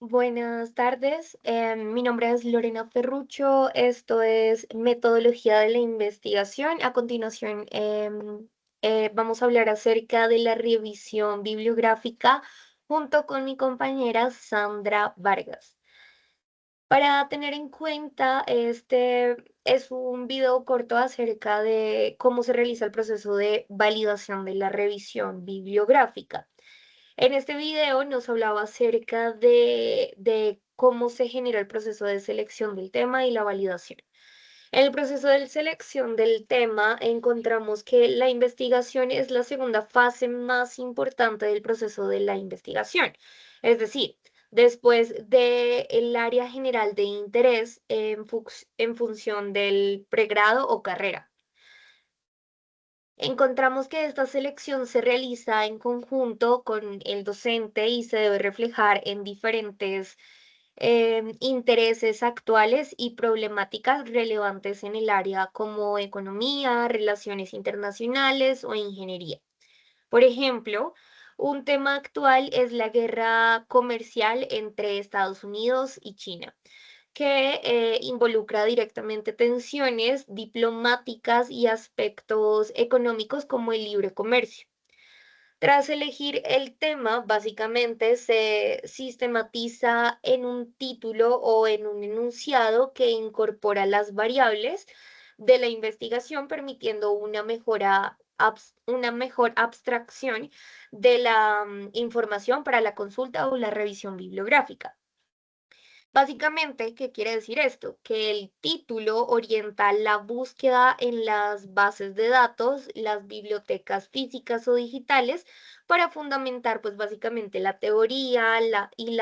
Buenas tardes, mi nombre es Lorena Ferrucho, esto es Metodología de la Investigación. A continuación, vamos a hablar acerca de la revisión bibliográfica junto con mi compañera Sandra Vargas. Para tener en cuenta, este es un video corto acerca de cómo se realiza el proceso de validación de la revisión bibliográfica. En este video nos hablaba acerca de cómo se genera el proceso de selección del tema y la validación. En el proceso de selección del tema encontramos que la investigación es la segunda fase más importante del proceso de la investigación. Es decir, después del área general de interés en función del pregrado o carrera. Encontramos que esta selección se realiza en conjunto con el docente y se debe reflejar en diferentes intereses actuales y problemáticas relevantes en el área como economía, relaciones internacionales o ingeniería. Por ejemplo, un tema actual es la guerra comercial entre Estados Unidos y China, que involucra directamente tensiones diplomáticas y aspectos económicos como el libre comercio. Tras elegir el tema, básicamente se sistematiza en un título o en un enunciado que incorpora las variables de la investigación, permitiendo una mejor abstracción de la información para la consulta o la revisión bibliográfica. Básicamente, ¿qué quiere decir esto? Que el título orienta la búsqueda en las bases de datos, las bibliotecas físicas o digitales, para fundamentar, pues básicamente la teoría y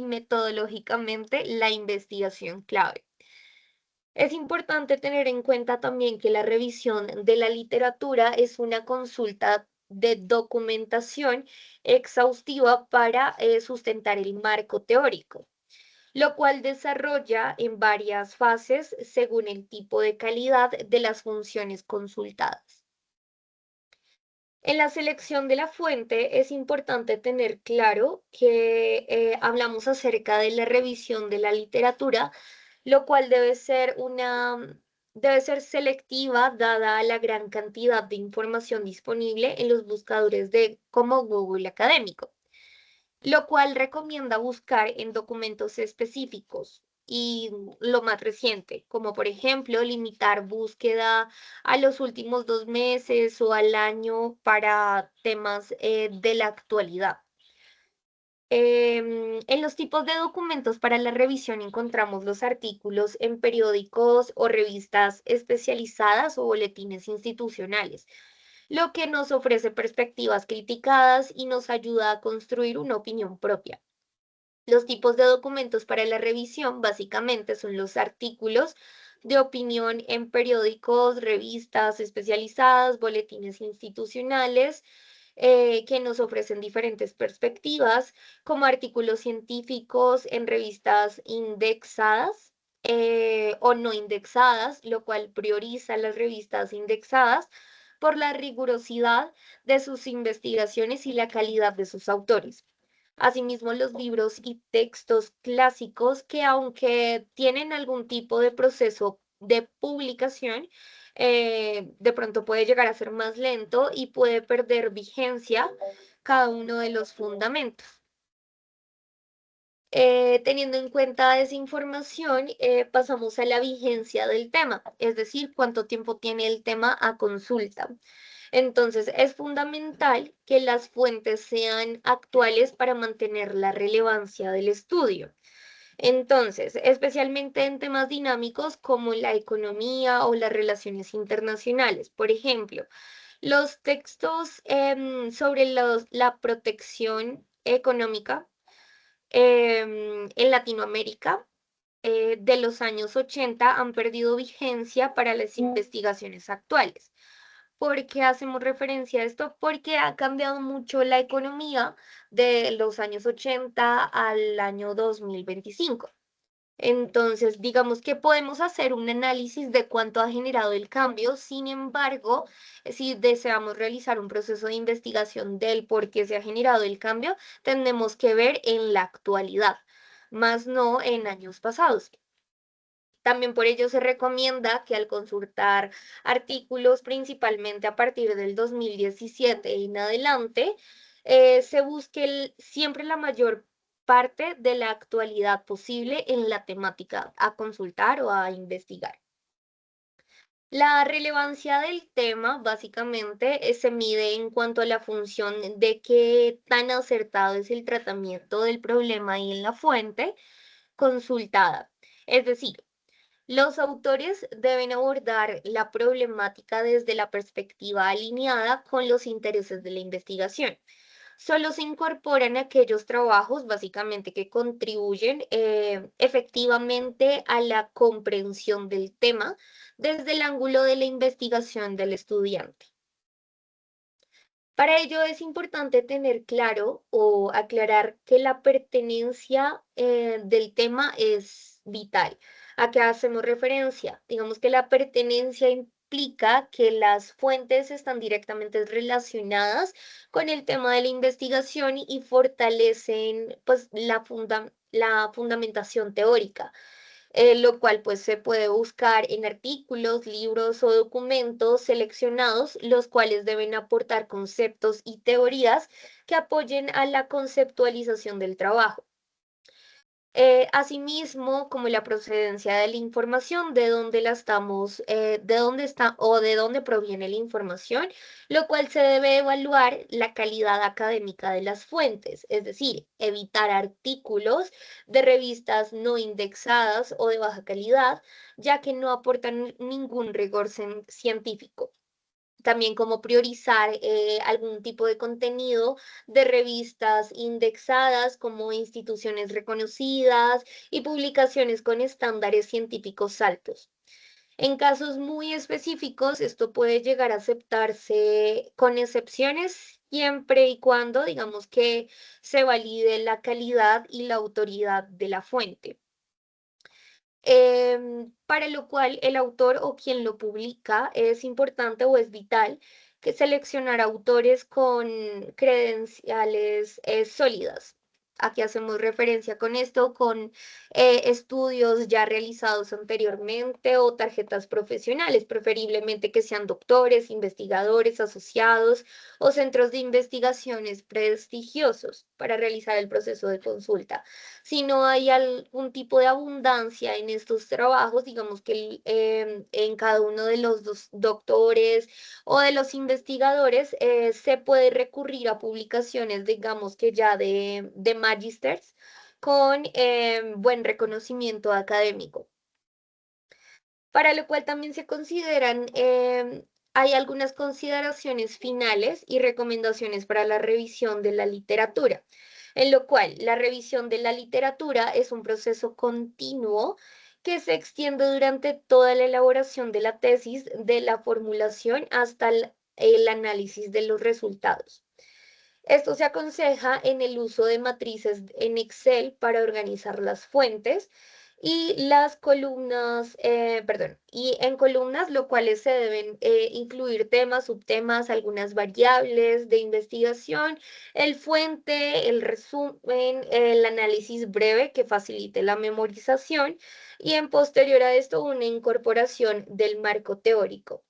metodológicamente la investigación clave. Es importante tener en cuenta también que la revisión de la literatura es una consulta de documentación exhaustiva para sustentar el marco teórico, lo cual desarrolla en varias fases según el tipo de calidad de las funciones consultadas. En la selección de la fuente es importante tener claro que hablamos acerca de la revisión de la literatura, lo cual debe ser selectiva dada la gran cantidad de información disponible en los buscadores de como Google Académico, lo cual recomienda buscar en documentos específicos y lo más reciente, como por ejemplo limitar búsqueda a los últimos 2 meses o al año para temas de la actualidad. En los tipos de documentos para la revisión encontramos los artículos en periódicos o revistas especializadas o boletines institucionales, lo que nos ofrece perspectivas criticadas y nos ayuda a construir una opinión propia. Los tipos de documentos para la revisión básicamente son los artículos de opinión en periódicos, revistas especializadas, boletines institucionales, que nos ofrecen diferentes perspectivas, como artículos científicos en revistas indexadas o no indexadas, lo cual prioriza las revistas indexadas por la rigurosidad de sus investigaciones y la calidad de sus autores. Asimismo, los libros y textos clásicos que aunque tienen algún tipo de proceso de publicación, de pronto puede llegar a ser más lento y puede perder vigencia cada uno de los fundamentos. Teniendo en cuenta esa información, pasamos a la vigencia del tema, es decir, cuánto tiempo tiene el tema a consulta. Entonces, es fundamental que las fuentes sean actuales para mantener la relevancia del estudio. Entonces, especialmente en temas dinámicos como la economía o las relaciones internacionales. Por ejemplo, los textos sobre la protección económica en Latinoamérica de los años 80 han perdido vigencia para las investigaciones actuales. ¿Por qué hacemos referencia a esto? Porque ha cambiado mucho la economía de los años 80 al año 2025. Entonces, digamos que podemos hacer un análisis de cuánto ha generado el cambio. Sin embargo, si deseamos realizar un proceso de investigación del por qué se ha generado el cambio, tenemos que ver en la actualidad, más no en años pasados. También por ello se recomienda que al consultar artículos, principalmente a partir del 2017 en adelante, se busque siempre la mayor parte de la actualidad posible en la temática a consultar o a investigar. La relevancia del tema básicamente se mide en cuanto a la función de qué tan acertado es el tratamiento del problema y en la fuente consultada. Es decir, los autores deben abordar la problemática desde la perspectiva alineada con los intereses de la investigación. Solo se incorporan aquellos trabajos básicamente que contribuyen efectivamente a la comprensión del tema desde el ángulo de la investigación del estudiante. Para ello es importante tener claro o aclarar que la pertenencia del tema es vital. ¿A qué hacemos referencia? Digamos que la pertenencia implica que las fuentes están directamente relacionadas con el tema de la investigación y fortalecen pues, la fundamentación teórica, lo cual pues se puede buscar en artículos, libros o documentos seleccionados, los cuales deben aportar conceptos y teorías que apoyen a la conceptualización del trabajo. Asimismo, como la procedencia de la información, de dónde la estamos, de dónde está o de dónde proviene la información, lo cual se debe evaluar la calidad académica de las fuentes, es decir, evitar artículos de revistas no indexadas o de baja calidad, ya que no aportan ningún rigor científico. También como priorizar algún tipo de contenido de revistas indexadas como instituciones reconocidas y publicaciones con estándares científicos altos. En casos muy específicos, esto puede llegar a aceptarse con excepciones siempre y cuando, digamos que se valide la calidad y la autoridad de la fuente. Para lo cual el autor o quien lo publica es importante o es vital que seleccionar autores con credenciales sólidas. Aquí hacemos referencia con esto, con estudios ya realizados anteriormente o tarjetas profesionales, preferiblemente que sean doctores, investigadores asociados o centros de investigaciones prestigiosos para realizar el proceso de consulta. Si no hay algún tipo de abundancia en estos trabajos, digamos que en cada uno de los doctores o de los investigadores se puede recurrir a publicaciones, digamos que ya de magísters con buen reconocimiento académico. Para lo cual también se consideran, hay algunas consideraciones finales y recomendaciones para la revisión de la literatura, en lo cual la revisión de la literatura es un proceso continuo que se extiende durante toda la elaboración de la tesis, de la formulación hasta el análisis de los resultados. Esto se aconseja en el uso de matrices en Excel para organizar las fuentes y las columnas, perdón, y en columnas, lo cuales se deben incluir temas, subtemas, algunas variables de investigación, el fuente, el resumen, el análisis breve que facilite la memorización y en posterior a esto una incorporación del marco teórico.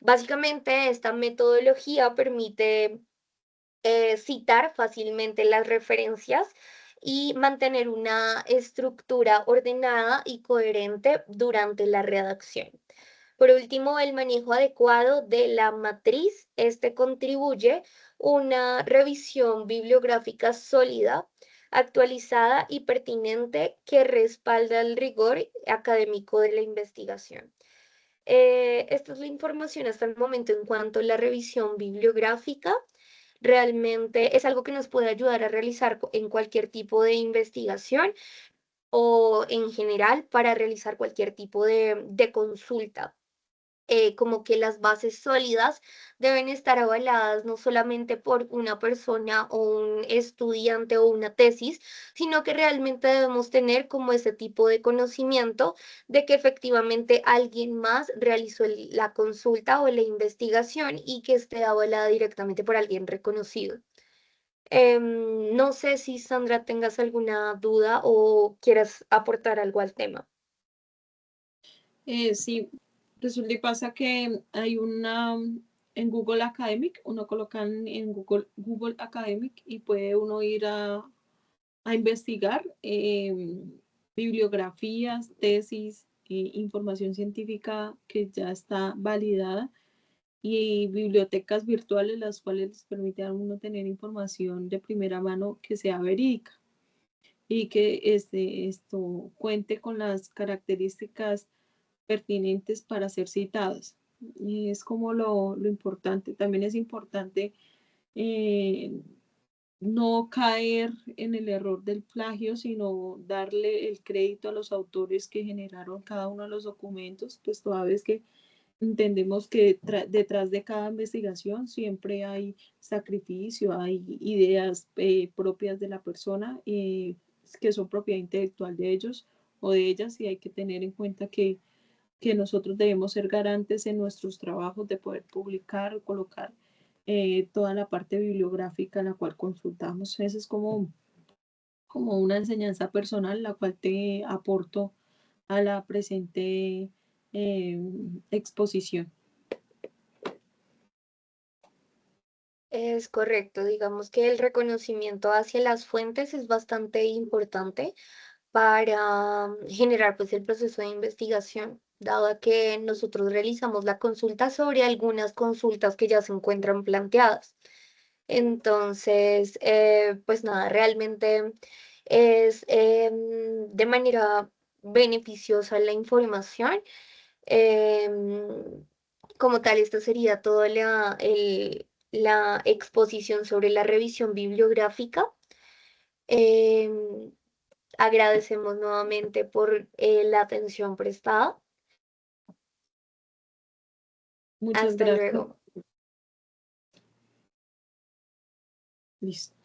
Básicamente, esta metodología permite citar fácilmente las referencias y mantener una estructura ordenada y coherente durante la redacción. Por último, el manejo adecuado de la matriz. Este contribuye una revisión bibliográfica sólida, actualizada y pertinente que respalda el rigor académico de la investigación. Esta es la información hasta el momento en cuanto a la revisión bibliográfica. Realmente es algo que nos puede ayudar a realizar en cualquier tipo de investigación o en general para realizar cualquier tipo de consulta. como que las bases sólidas deben estar avaladas no solamente por una persona o un estudiante o una tesis, sino que realmente debemos tener como ese tipo de conocimiento de que efectivamente alguien más realizó la consulta o la investigación y que esté avalada directamente por alguien reconocido. No sé si Sandra tengas alguna duda o quieras aportar algo al tema. Sí, resulta y pasa que hay en Google Academic, uno coloca en Google Academic y puede uno ir a investigar bibliografías, tesis, información científica que ya está validada y bibliotecas virtuales las cuales les permite a uno tener información de primera mano que sea verídica y que esto cuente con las características pertinentes para ser citadas. Y es como lo importante. También es importante eh, no caer en el error del plagio, sino darle el crédito a los autores que generaron cada uno de los documentos, pues toda vez que entendemos que detrás de cada investigación siempre hay sacrificio, hay ideas propias de la persona que son propiedad intelectual de ellos o de ellas y hay que tener en cuenta que nosotros debemos ser garantes en nuestros trabajos de poder publicar, colocar toda la parte bibliográfica en la cual consultamos. Esa es como una enseñanza personal, la cual te aporto a la presente exposición. Es correcto, digamos que el reconocimiento hacia las fuentes es bastante importante para generar pues el proceso de investigación, dado que nosotros realizamos la consulta sobre algunas consultas que ya se encuentran planteadas. Entonces, pues nada, realmente es de manera beneficiosa la información. Em, Como tal, esta sería toda la exposición sobre la revisión bibliográfica. Em, Agradecemos nuevamente por la atención prestada. Muchas Hasta gracias. luego. Listo.